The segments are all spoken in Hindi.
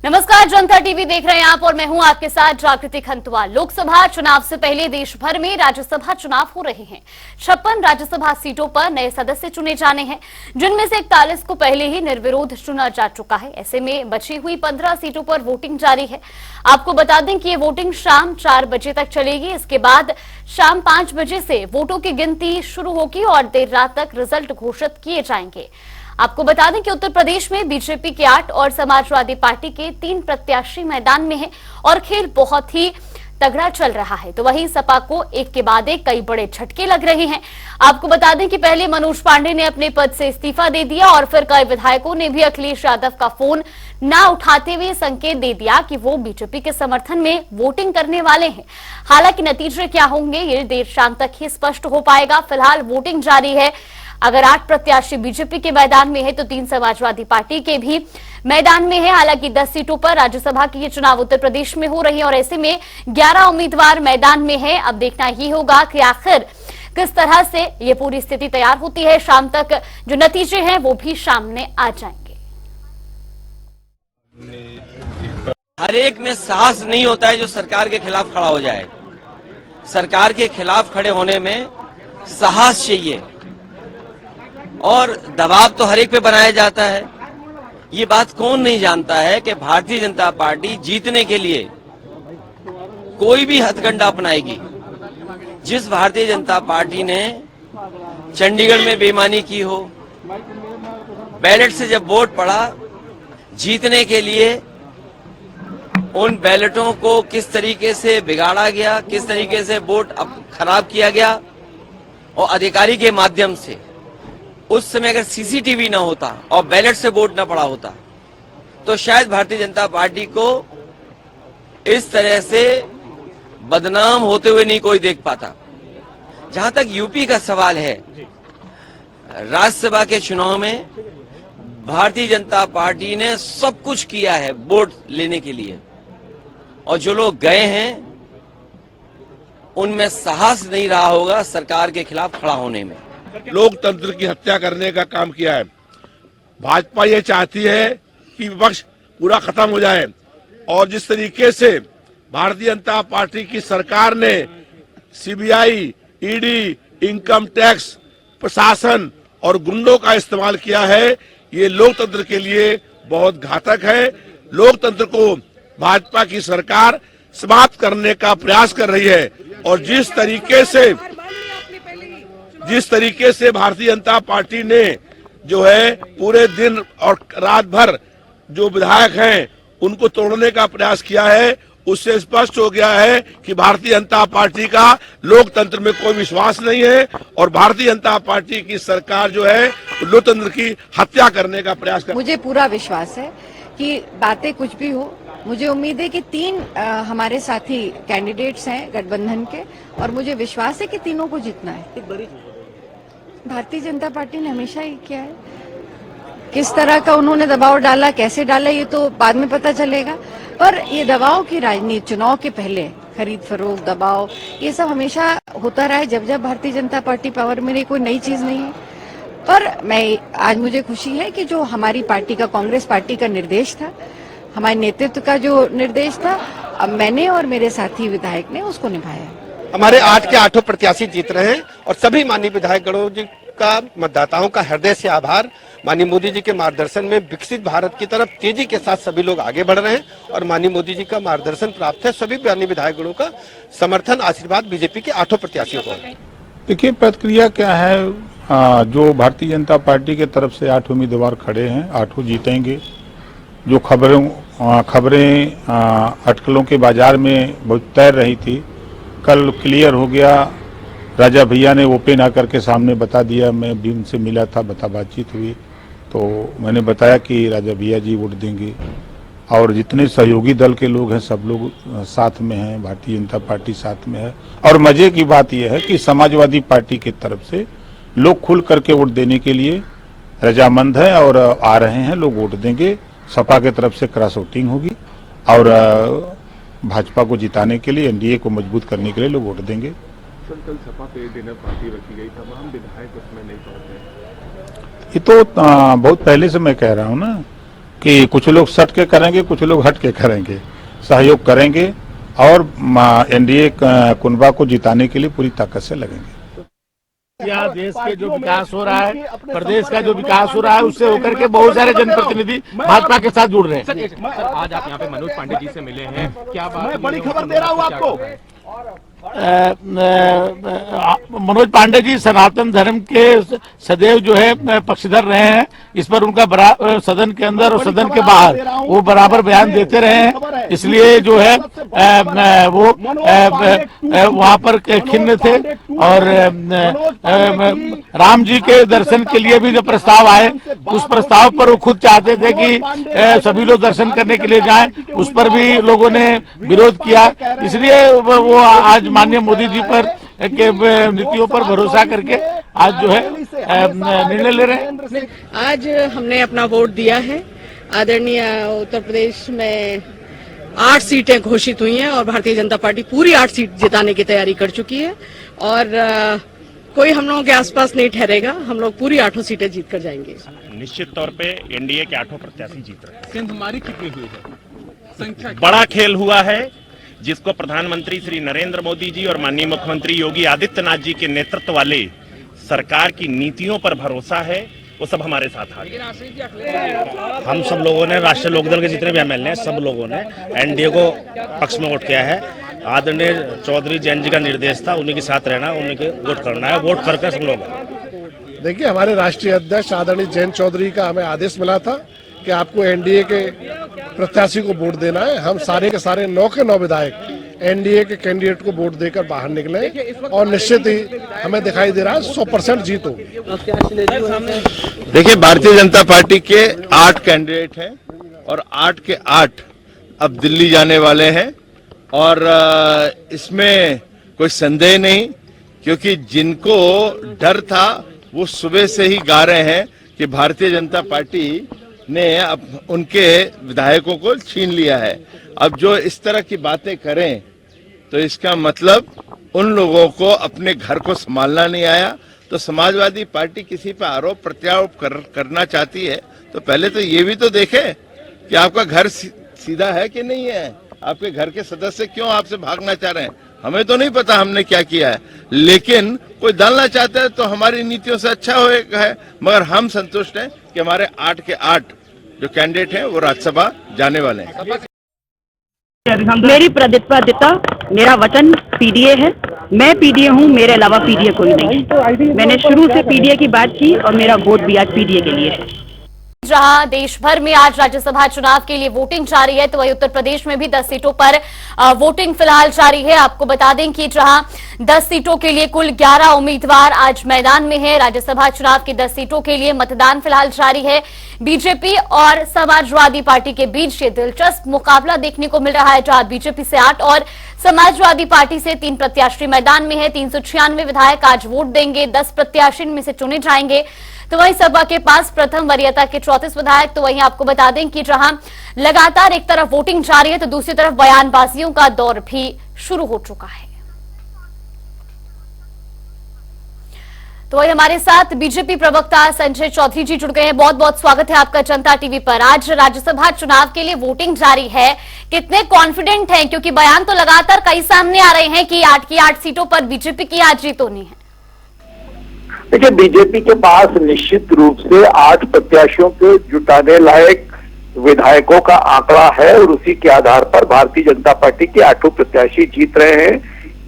नमस्कार, जनता टीवी देख रहे हैं आप और मैं हूं आपके साथ जागृति खंतवाल। लोकसभा चुनाव से पहले देश भर में राज्यसभा चुनाव हो रहे हैं। 56 राज्यसभा सीटों पर नए सदस्य चुने जाने हैं, जिनमें से 41 को पहले ही निर्विरोध चुना जा चुका है। ऐसे में बची हुई 15 सीटों पर वोटिंग जारी है। आपको बता दें कि ये वोटिंग शाम 4 बजे तक चलेगी। इसके बाद शाम 5 बजे से वोटों की गिनती शुरू होगी और देर रात तक रिजल्ट घोषित किए जाएंगे। आपको बता दें कि उत्तर प्रदेश में बीजेपी के 8 और समाजवादी पार्टी के 3 प्रत्याशी मैदान में हैं और खेल बहुत ही तगड़ा चल रहा है। तो वहीं सपा को एक के बाद एक कई बड़े झटके लग रहे हैं। आपको बता दें कि पहले मनोज पांडे ने अपने पद से इस्तीफा दे दिया और फिर कई विधायकों ने भी अखिलेश यादव का फोन न उठाते हुए संकेत दे दिया कि वो बीजेपी के समर्थन में वोटिंग करने वाले हैं। हालांकि नतीजे क्या होंगे ये देर शाम तक ही स्पष्ट हो पाएगा। फिलहाल वोटिंग जारी है। अगर 8 प्रत्याशी बीजेपी के मैदान में है तो 3 समाजवादी पार्टी के भी मैदान में है। हालांकि 10 सीटों पर राज्यसभा की ये चुनाव उत्तर प्रदेश में हो रही है और ऐसे में 11 उम्मीदवार मैदान में है। अब देखना ही होगा कि आखिर किस तरह से ये पूरी स्थिति तैयार होती है। शाम तक जो नतीजे हैं वो भी सामने आ जाएंगे। हर एक में साहस नहीं होता है जो सरकार के खिलाफ खड़ा हो जाए। सरकार के खिलाफ खड़े होने में साहस चाहिए और दबाव तो हर एक पे बनाया जाता है। ये बात कौन नहीं जानता है कि भारतीय जनता पार्टी जीतने के लिए कोई भी हथकंडा अपनाएगी। जिस भारतीय जनता पार्टी ने चंडीगढ़ में बेईमानी की हो, बैलेट से जब वोट पड़ा, जीतने के लिए उन बैलेटों को किस तरीके से बिगाड़ा गया, किस तरीके से वोट खराब किया गया और अधिकारी के माध्यम से। उस समय अगर सीसीटीवी ना होता और बैलेट से वोट ना पड़ा होता तो शायद भारतीय जनता पार्टी को इस तरह से बदनाम होते हुए नहीं कोई देख पाता। जहां तक यूपी का सवाल है, राज्यसभा के चुनाव में भारतीय जनता पार्टी ने सब कुछ किया है वोट लेने के लिए और जो लोग गए हैं उनमें साहस नहीं रहा होगा सरकार के खिलाफ खड़ा होने में। लोकतंत्र की हत्या करने का काम किया है। भाजपा ये चाहती है कि विपक्ष पूरा खत्म हो जाए और जिस तरीके से भारतीय जनता पार्टी की सरकार ने सीबीआई, ईडी, इनकम टैक्स, प्रशासन और गुंडों का इस्तेमाल किया है, ये लोकतंत्र के लिए बहुत घातक है। लोकतंत्र को भाजपा की सरकार समाप्त करने का प्रयास कर रही है और जिस तरीके से भारतीय जनता पार्टी ने जो है पूरे दिन और रात भर जो विधायक हैं उनको तोड़ने का प्रयास किया है, उससे स्पष्ट हो गया है कि भारतीय जनता पार्टी का लोकतंत्र में कोई विश्वास नहीं है और भारतीय जनता पार्टी की सरकार जो है लोकतंत्र की हत्या करने का प्रयास कर। मुझे पूरा विश्वास है कि बातें कुछ भी हो, मुझे उम्मीद है कि 3 हमारे साथी कैंडिडेट्स हैं गठबंधन के और मुझे विश्वास है कि तीनों को जीतना है। भारतीय जनता पार्टी ने हमेशा ही किया है। किस तरह का उन्होंने दबाव डाला, कैसे डाला, ये तो बाद में पता चलेगा। पर ये दबाव की राजनीति चुनाव के पहले खरीद फरोख्त, दबाव, ये सब हमेशा होता रहा है जब जब भारतीय जनता पार्टी पावर में रही। कोई नई चीज नहीं है। पर आज मुझे खुशी है कि जो हमारी पार्टी का, कांग्रेस पार्टी का निर्देश था, हमारे नेतृत्व का जो निर्देश था, अब मैंने और मेरे साथी विधायक ने उसको निभाया है। हमारे 8 के 8 प्रत्याशी जीत रहे हैं और सभी माननीय विधायकगणों जी का, मतदाताओं का हृदय से आभार। माननीय मोदी जी के मार्गदर्शन में विकसित भारत की तरफ तेजी के साथ सभी लोग आगे बढ़ रहे हैं और माननीय मोदी जी का मार्गदर्शन प्राप्त है। सभी माननीय विधायकगणों का समर्थन, आशीर्वाद बीजेपी के 8 प्रत्याशियों को। देखिए प्रक्रिया क्या है, जो भारतीय जनता पार्टी के तरफ से 8 उम्मीदवार खड़े हैं, 8 जीतेंगे। जो खबरें अटकलों के बाजार में बहुत तैर रही थी, कल क्लियर हो गया। राजा भैया ने ओपन आकर के सामने बता दिया। मैं भी उनसे मिला था, बातचीत हुई तो मैंने बताया कि राजा भैया जी वोट देंगे और जितने सहयोगी दल के लोग हैं सब लोग साथ में हैं, भारतीय जनता पार्टी साथ में है। और मजे की बात यह है कि समाजवादी पार्टी की तरफ से लोग खुल करके वोट देने के लिए रजामंद है और आ रहे हैं, लोग वोट देंगे। सपा की तरफ से क्रॉस वोटिंग होगी और भाजपा को जिताने के लिए, एनडीए को मजबूत करने के लिए लोग वोट देंगे। कल सपा पे डिनर पार्टी रखी गई, तमाम विधायक उसमें नहीं पहुंचे। ये तो बहुत पहले से मैं कह रहा हूँ ना कि कुछ लोग सट के करेंगे, कुछ लोग हट के करेंगे, सहयोग करेंगे और एनडीए कुनबा को जिताने के लिए पूरी ताकत से लगेंगे। यहाँ देश के जो विकास हो रहा है, प्रदेश का जो विकास हो रहा है, उससे होकर के बहुत सारे जनप्रतिनिधि भाजपा के साथ जुड़ रहे हैं। सर आज आप यहाँ पे मनोज पांडे जी से मिले हैं, क्या बात? मैं बड़ी खबर दे रहा हूँ आपको। मनोज पांडे जी सनातन धर्म के सदैव जो है पक्षधर रहे हैं। इस पर उनका सदन के अंदर और सदन के बाहर वो बराबर बयान देते रहे हैं, इसलिए जो है वो वहां पर खिन्न थे। और राम जी के दर्शन के लिए भी जो प्रस्ताव आए, उस प्रस्ताव पर वो खुद चाहते थे कि सभी लोग दर्शन करने के लिए जाएं, उस पर भी लोगों ने विरोध किया। इसलिए वो आज माननीय मोदी जी पर के नीतियों पर भरोसा करके आज जो है निर्णय ले रहे हैं। आज हमने अपना वोट दिया है। आदरणीय उत्तर प्रदेश में 8 सीटें घोषित हुई हैं और भारतीय जनता पार्टी पूरी 8 सीट जिताने की तैयारी कर चुकी है और कोई हम लोगों के आसपास नहीं ठहरेगा। हम लोग पूरी 8 सीटें जीत कर जाएंगे। निश्चित तौर पे एनडीए के 8 प्रत्याशी जीत रहे हैं। हमारी कितनी हुई है संख्या? बड़ा खेल हुआ है, जिसको प्रधानमंत्री श्री नरेंद्र मोदी जी और माननीय मुख्यमंत्री योगी आदित्यनाथ जी के नेतृत्व वाले सरकार की नीतियों पर भरोसा है, वो सब हमारे साथ आ गए। हम सब लोगों ने, राष्ट्रीय लोकदल के जितने भी एमएलए हैं, सब लोगों ने एनडीए को पक्ष में वोट किया है। आदरणीय चौधरी जैन जी का निर्देश था, उन्हीं के साथ रहना, उन्हीं के वोट करना है, वोट करके सब लोग। देखिए, हमारे राष्ट्रीय अध्यक्ष आदरणीय जैन चौधरी का हमें आदेश मिला था कि आपको एनडीए के प्रत्याशी को वोट देना है। हम सारे के सारे 9 के 9 विधायक एनडीए के कैंडिडेट को वोट देकर बाहर निकले और निश्चित ही हमें दिखाई दे रहा है 100% जीत होगी। देखिए, भारतीय जनता पार्टी के 8 कैंडिडेट हैं और 8 के 8 अब दिल्ली जाने वाले हैं और इसमें कोई संदेह नहीं, क्योंकि जिनको डर था वो सुबह से ही गा रहे हैं कि भारतीय जनता पार्टी ने अब उनके विधायकों को छीन लिया है। अब जो इस तरह की बातें करें तो इसका मतलब उन लोगों को अपने घर को संभालना नहीं आया। तो समाजवादी पार्टी किसी पर आरोप प्रत्यारोप करना चाहती है तो पहले तो ये भी तो देखे कि आपका घर सीधा है कि नहीं है, आपके घर के सदस्य क्यों आपसे भागना चाह रहे हैं। हमें तो नहीं पता हमने क्या किया है, लेकिन कोई डालना चाहता है तो हमारी नीतियों से अच्छा होगा है। मगर हम संतुष्ट हैं कि हमारे 8 के 8 जो कैंडिडेट हैं वो राज्यसभा जाने वाले हैं। मेरी प्रतिबद्धता, मेरा वचन पीडीए है। मैं पीडीए हूँ, मेरे अलावा पीडीए कोई नहीं है। मैंने शुरू से पीडीए की बात की और मेरा वोट भी आज पीडीए के लिए है। जहां देश भर में आज राज्यसभा चुनाव के लिए वोटिंग जारी है, तो वहीं उत्तर प्रदेश में भी 10 सीटों पर वोटिंग फिलहाल जारी है। आपको बता दें कि जहां 10 सीटों के लिए कुल 11 उम्मीदवार आज मैदान में है। राज्यसभा चुनाव की 10 सीटों के लिए मतदान फिलहाल जारी है। बीजेपी और समाजवादी पार्टी के बीच ये दिलचस्प मुकाबला देखने को मिल रहा है, जहां बीजेपी से 8 और समाजवादी पार्टी से 3 प्रत्याशी मैदान में है। 396 विधायक आज वोट देंगे, 10 प्रत्याशी इनमें से चुने जाएंगे। तो वहीं सपा के पास प्रथम वरीयता के 34 विधायक। तो वहीं आपको बता दें कि जहां लगातार एक तरफ वोटिंग जारी है तो दूसरी तरफ बयानबाजियों का दौर भी शुरू हो चुका है। तो वही हमारे साथ बीजेपी प्रवक्ता संजय चौधरी जी जुड़ गए हैं। बहुत बहुत स्वागत है आपका जनता टीवी पर। आज राज्यसभा चुनाव के लिए वोटिंग जारी है, कितने कॉन्फिडेंट हैं, क्योंकि बयान तो लगातार कई सामने आ रहे हैं कि 8 की 8 सीटों पर बीजेपी की आज जीत होनी है। देखिए, बीजेपी के पास निश्चित रूप से 8 प्रत्याशियों के जुटाने लायक विधायकों का आंकड़ा है और उसी के आधार पर भारतीय जनता पार्टी के 8 प्रत्याशी जीत रहे हैं।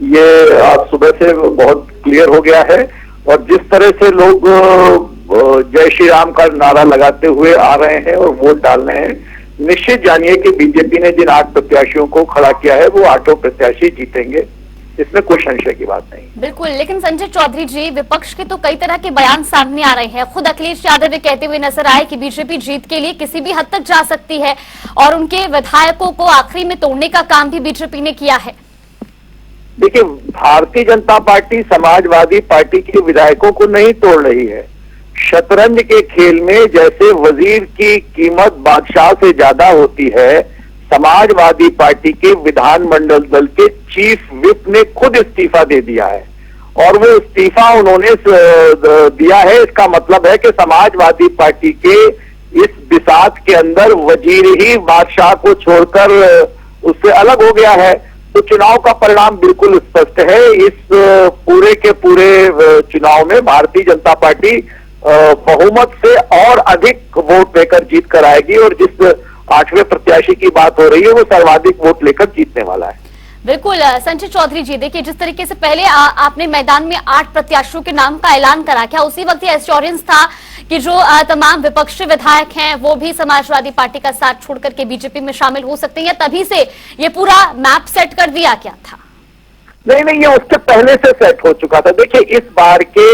ये आज सुबह से बहुत क्लियर हो गया है और जिस तरह से लोग जय श्री राम का नारा लगाते हुए आ रहे हैं और वोट डाल रहे हैं, निश्चित जानिए कि बीजेपी ने जिन 8 प्रत्याशियों को खड़ा किया है वो 8 प्रत्याशी जीतेंगे, इसमें कोई संशय की बात नहीं। बिल्कुल, लेकिन संजय चौधरी जी, विपक्ष के तो कई तरह के बयान सामने आ रहे हैं। खुद अखिलेश यादव कहते हुए नजर आए कि बीजेपी जीत के लिए किसी भी हद तक जा सकती है और उनके विधायकों को आखिरी में तोड़ने का काम भी बीजेपी ने किया है। देखिए, भारतीय जनता पार्टी समाजवादी पार्टी के विधायकों को नहीं तोड़ रही है। शतरंज के खेल में जैसे वजीर की कीमत बादशाह से ज्यादा होती है, समाजवादी पार्टी के विधानमंडल दल के चीफ विप ने खुद इस्तीफा दे दिया है और वो इस्तीफा उन्होंने दिया है। इसका मतलब है कि समाजवादी पार्टी के इस बिसात के अंदर वजीर ही बादशाह को छोड़कर उससे अलग हो गया है। तो चुनाव का परिणाम बिल्कुल स्पष्ट है। इस पूरे के पूरे चुनाव में भारतीय जनता पार्टी बहुमत से और अधिक वोट लेकर जीत कर आएगी और जिस 8वें प्रत्याशी की बात हो रही है वो सर्वाधिक वोट लेकर जीतने वाला है। बिल्कुल संजय चौधरी जी, देखिए जिस तरीके से पहले आपने मैदान में 8 प्रत्याशियों के नाम का ऐलान करा, क्या उसी वक्त ये एश्योरेंस था कि जो तमाम विपक्षी विधायक हैं वो भी समाजवादी पार्टी का साथ छोड़कर के बीजेपी में शामिल हो सकते हैं, या तभी से ये पूरा मैप सेट कर दिया क्या था? नहीं, ये उसके पहले से सेट हो चुका था। देखिए, इस बार के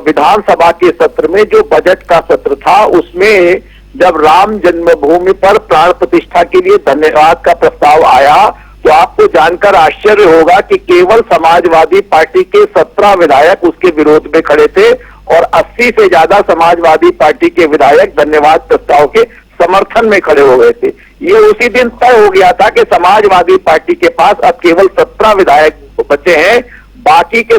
विधानसभा के सत्र में जो बजट का सत्र था उसमें जब राम जन्मभूमि पर प्राण प्रतिष्ठा के लिए धन्यवाद का प्रस्ताव आया तो आपको जानकर आश्चर्य होगा कि केवल समाजवादी पार्टी के 17 विधायक उसके विरोध में खड़े थे और 80 से ज्यादा समाजवादी पार्टी के विधायक धन्यवाद प्रस्ताव के समर्थन में खड़े हो गए थे। ये उसी दिन तय हो गया था कि समाजवादी पार्टी के पास अब केवल 17 विधायक बचे हैं, बाकी के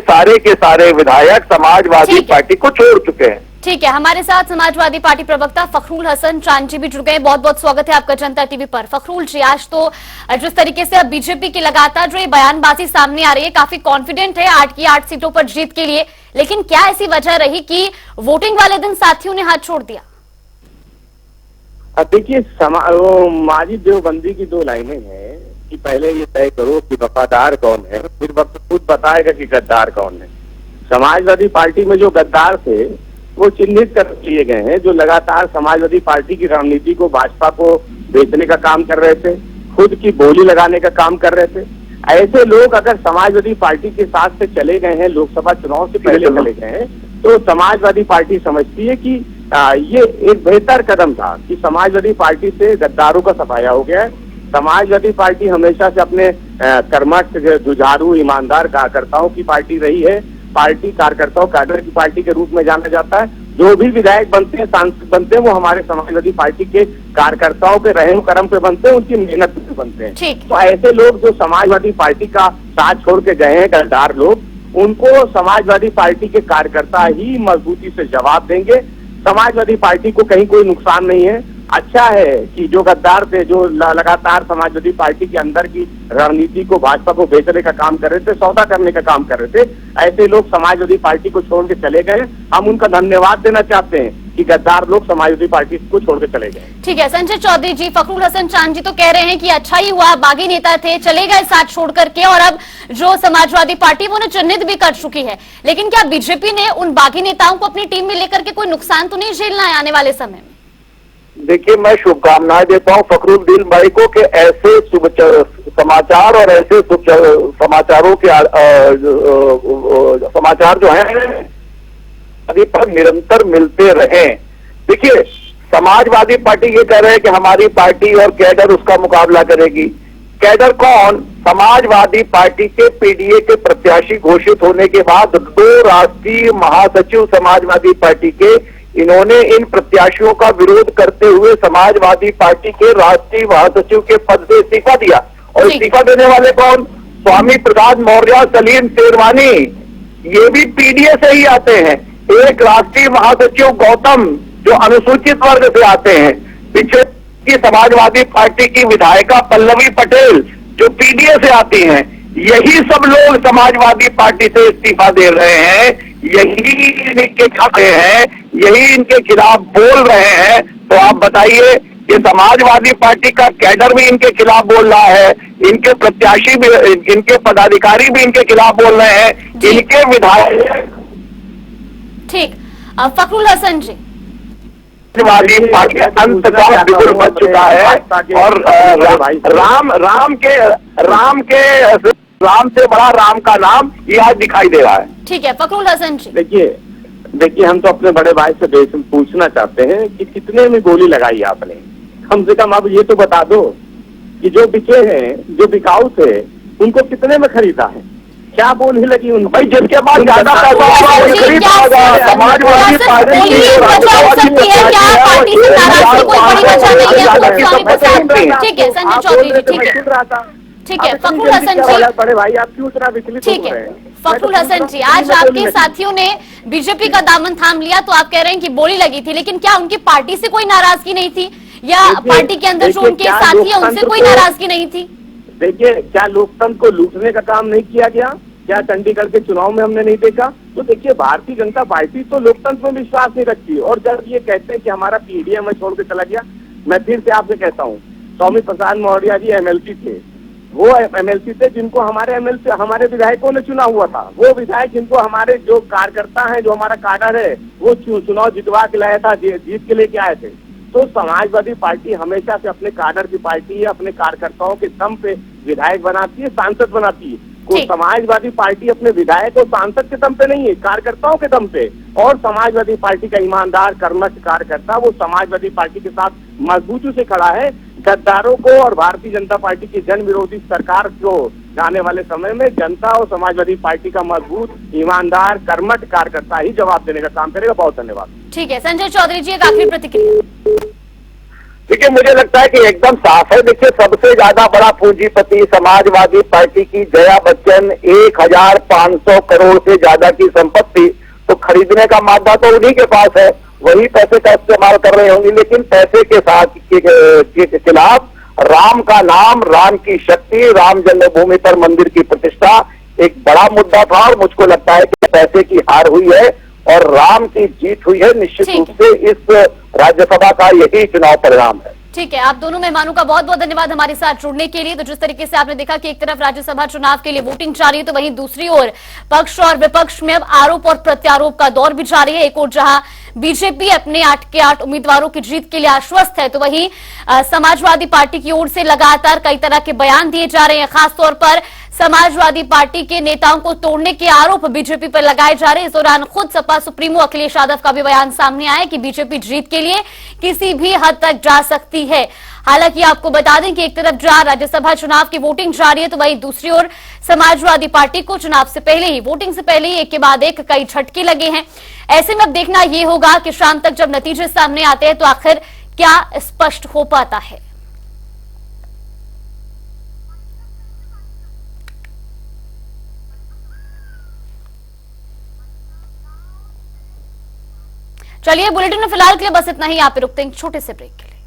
सारे विधायक समाजवादी पार्टी को छोड़ चुके हैं। ठीक है, हमारे साथ समाजवादी पार्टी प्रवक्ता फखरुल हसन चांद जी भी जुड़ गए। बहुत बहुत स्वागत है आपका जनता टीवी पर। फखरुल जी, आज तो जिस तरीके से अब बीजेपी की लगातार जो ये बयानबाजी सामने आ रही है, काफी कॉन्फिडेंट है 8 की 8 सीटों पर जीत के लिए, लेकिन क्या ऐसी वजह रही कि वोटिंग वाले दिन साथियों ने हाथ छोड़ दिया? देखिए, माजी देवबंदी की 2 लाइनें हैं कि पहले ये तय करो कि वफादार कौन है, फिर वक्त खुद बताएगा कि गद्दार कौन है। समाजवादी पार्टी में जो गद्दार थे वो चिन्हित कर लिए गए हैं, जो लगातार समाजवादी पार्टी की रणनीति को भाजपा को बेचने का काम कर रहे थे, खुद की बोली लगाने का काम कर रहे थे। ऐसे लोग अगर समाजवादी पार्टी के साथ से चले गए हैं, लोकसभा चुनाव से पहले चले गए हैं, तो समाजवादी पार्टी समझती है कि ये एक बेहतर कदम था कि समाजवादी पार्टी से गद्दारों का सफाया हो गया है। समाजवादी पार्टी हमेशा से अपने कर्मठ, जुझारू, ईमानदार कार्यकर्ताओं की पार्टी रही है। पार्टी कार्यकर्ताओं कैडर की पार्टी के रूप में जाना जाता है। जो भी विधायक बनते हैं, सांसद बनते हैं, वो हमारे समाजवादी पार्टी के कार्यकर्ताओं के रहम करम पे बनते हैं, उनकी मेहनत पे बनते हैं। तो ऐसे लोग जो समाजवादी पार्टी का साथ छोड़ के गए हैं, गद्दार लोग, उनको समाजवादी पार्टी के कार्यकर्ता ही मजबूती से जवाब देंगे। समाजवादी पार्टी को कहीं कोई नुकसान नहीं है। अच्छा है कि जो गद्दार थे, जो लगातार समाजवादी पार्टी के अंदर की रणनीति को भाजपा को बेचने का काम कर रहे थे, सौदा करने का काम कर रहे थे, ऐसे लोग समाजवादी पार्टी को छोड़ के चले गए। हम उनका धन्यवाद देना चाहते हैं कि गद्दार लोग समाजवादी पार्टी को छोड़ के चले गए। ठीक है संजय चौधरी जी, फखरुल हसन चांद जी तो कह रहे हैं कि अच्छा ही हुआ, बागी नेता थे, चले गए साथ छोड़ करके, और अब जो समाजवादी पार्टी वो चिन्हित भी कर चुकी है। लेकिन क्या बीजेपी ने उन बागी नेताओं को अपनी टीम में लेकर के कोई नुकसान तो नहीं झेलना है आने वाले समय में? देखिए, मैं शुभकामनाएं देता हूं फखरुद्दीन भाई को कि ऐसे शुभ समाचार और ऐसे शुभ समाचारों के समाचार जो हैं अभी पर निरंतर मिलते रहे। देखिए, समाजवादी पार्टी ये कह रहे हैं कि हमारी पार्टी और कैडर उसका मुकाबला करेगी। कैडर कौन? समाजवादी पार्टी के पीडीए के प्रत्याशी घोषित होने के बाद 2 राष्ट्रीय महासचिव समाजवादी पार्टी के, इन्होंने इन प्रत्याशियों का विरोध करते हुए समाजवादी पार्टी के राष्ट्रीय महासचिव के पद से इस्तीफा दिया। और इस्तीफा देने वाले कौन? स्वामी प्रसाद मौर्य, सलीम शेरवानी, ये भी पीडीए से ही आते हैं। एक राष्ट्रीय महासचिव गौतम जो अनुसूचित वर्ग से आते हैं। पीछे की समाजवादी पार्टी की विधायिका पल्लवी पटेल जो पीडीए से आती हैं। यही सब लोग समाजवादी पार्टी से इस्तीफा दे रहे हैं, यही इनके खाते हैं, यही इनके खिलाफ बोल रहे हैं। तो आप बताइए कि समाजवादी पार्टी का कैडर भी इनके खिलाफ बोल रहा है, इनके प्रत्याशी भी, इनके पदाधिकारी भी इनके खिलाफ बोल रहे हैं, इनके विधायक। ठीक, फखरुल हसन जी, समाजवादी पार्टी अंत का बिगुल बच चुका है और राम से बड़ा राम का नाम ये आज दिखाई दे रहा है। ठीक है फखरुल हसन जी, देखिए हम तो अपने बड़े भाई से पूछना चाहते हैं कि कितने में गोली लगाई आपने? कम से कम अब ये तो बता दो कि जो बिके हैं, जो बिकाऊ थे, उनको कितने में खरीदा है? क्या बोली लगी उन भाई? जिसके पास ज्यादा पैसा होगा खरीद पाएगा। समाजवादी पार्टी ठीक है संजय चौधरी जी, ठीक है फखरुल हसन जी, बड़े भाई आप क्यों इतना विचलित हो रहे हैं? फखरुल हसन जी, आज आपके साथियों ने बीजेपी का दामन थाम लिया तो आप कह रहे हैं कि बोली लगी थी, लेकिन क्या उनकी पार्टी से कोई नाराजगी नहीं थी या पार्टी के अंदर जो उनके साथी है उनसे कोई नाराजगी नहीं थी? देखिए, क्या लोकतंत्र को लूटने का काम नहीं किया गया? क्या चंडीगढ़ के चुनाव में हमने नहीं देखा? तो देखिए, भारतीय जनता पार्टी तो लोकतंत्र में विश्वास नहीं रखती। और जब ये कहते हैं कि हमारा पीडीए में छोड़ के चला गया, मैं फिर से आपसे कहता हूँ, स्वामी प्रसाद मौर्य जी एमएलसी थे, वो एमएलसी थे जिनको हमारे विधायकों ने चुना हुआ था। वो विधायक जिनको हमारे जो कार्यकर्ता हैं, जो हमारा काडर है, वो चुनाव जितवा के लाया था, जीत के लेके आए थे। तो समाजवादी पार्टी हमेशा से अपने काडर की पार्टी है, अपने कार्यकर्ताओं के दम पे विधायक बनाती है, सांसद बनाती है। कोई समाजवादी पार्टी अपने विधायक और सांसद के दम पे नहीं है, कार्यकर्ताओं के दम पे। और समाजवादी पार्टी का ईमानदार कर्मठ कार्यकर्ता वो समाजवादी पार्टी के साथ मजबूती से खड़ा है। गद्दारों को और भारतीय जनता पार्टी की जन विरोधी सरकार को आने वाले समय में जनता और समाजवादी पार्टी का मजबूत ईमानदार कर्मठ कार्यकर्ता ही जवाब देने का काम करेगा। बहुत धन्यवाद। ठीक है, संजय चौधरी जी, एक आखिरी प्रतिक्रिया। देखिए, मुझे लगता है कि एकदम साफ है। देखिए, सबसे ज्यादा बड़ा पूंजीपति समाजवादी पार्टी की जया बच्चन, 1500 करोड़ से ज्यादा की संपत्ति, तो खरीदने का मादा तो उन्हीं के पास है, वही पैसे का इस्तेमाल कर रहे होंगे। लेकिन पैसे के साथ के खिलाफ राम का नाम, राम की शक्ति, राम जन्मभूमि पर मंदिर की प्रतिष्ठा एक बड़ा मुद्दा था। और मुझको लगता है कि पैसे की हार हुई है और राम की जीत हुई है। निश्चित रूप से इस राज्यसभा का यही चुनाव परिणाम है। ठीक है, आप दोनों मेहमानों का बहुत बहुत धन्यवाद हमारे साथ जुड़ने के लिए। तो जिस तरीके से आपने देखा कि एक तरफ राज्यसभा चुनाव के लिए वोटिंग जारी है, तो वहीं दूसरी ओर पक्ष और विपक्ष में अब आरोप और प्रत्यारोप का दौर भी जारी है। एक ओर जहां बीजेपी अपने 8 के 8 उम्मीदवारों की जीत के लिए आश्वस्त है, तो वहीं समाजवादी पार्टी की ओर से लगातार कई तरह के बयान दिए जा रहे हैं। खासतौर पर समाजवादी पार्टी के नेताओं को तोड़ने के आरोप बीजेपी पर लगाए जा रहे हैं। इस दौरान खुद सपा सुप्रीमो अखिलेश यादव का भी बयान सामने आया कि बीजेपी जीत के लिए किसी भी हद तक जा सकती है। हालांकि आपको बता दें कि एक तरफ जहां राज्यसभा चुनाव की वोटिंग जारी है, तो वहीं दूसरी ओर समाजवादी पार्टी को चुनाव से पहले ही, वोटिंग से पहले ही एक के बाद एक कई झटके लगे हैं। ऐसे में अब देखना यह होगा कि शाम तक जब नतीजे सामने आते हैं तो आखिर क्या स्पष्ट हो पाता है। चलिए, बुलेटिन में फिलहाल के लिए बस इतना ही। आप रुकते हैं छोटे से ब्रेक के लिए।